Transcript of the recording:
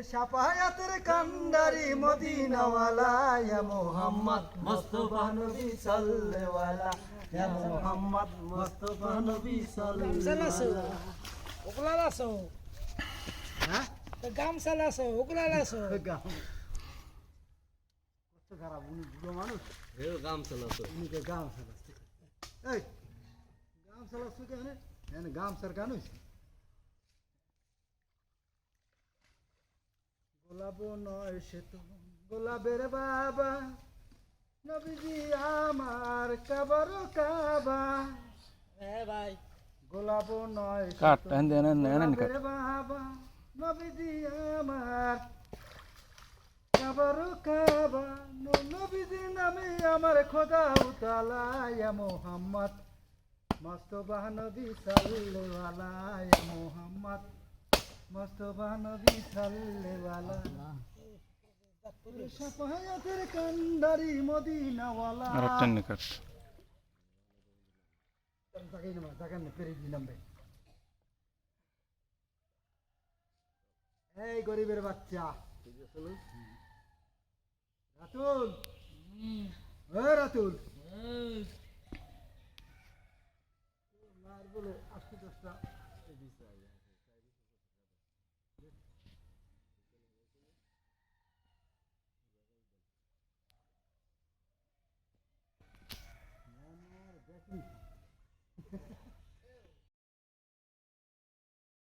শাফায়াতের কান্ডারি মদিনাওয়ালা ইয়া মুহাম্মদ মুস্তাফা নবী সাল্লাল্লাহু ইয়া মুহাম্মদ মুস্তাফা নবী সাল্লাল্লাহু ওকলালাছো হ্যাঁ গামছালাছো ওকলালাছো গাম কত খারাপ উনি বুড়ো মানুষ হে গাম চালাতো উনি কে গাম চালাচ্ছে এই গাম চালাচ্ছে কেন এনে গাম সরকার হইছে গোলাপ নয় সে তো গোলাপের বাবা নবীজি আমার কাবারো কাবা ভাই গোলাপ নয় সে কাট তো টান দেন না না গোলাপের বাবা নবীজি আমার কাবারো কাবা নবীজি নামে আমার খোদা উতালা ইয়া মুহাম্মদ মুস্তাফা নবী সাল্লাল্লাহু আলাইহি ইয়া মুহাম্মদ মুস্তাফা নবী সাল্লাল্লাহু শাফায়াতের কান্ডারি মদিনাওয়ালা আর টান কাট জাগাই না জাগান না পেরে দিলাম ভাই এই গরিবের বাচ্চা রাতুল রাতুল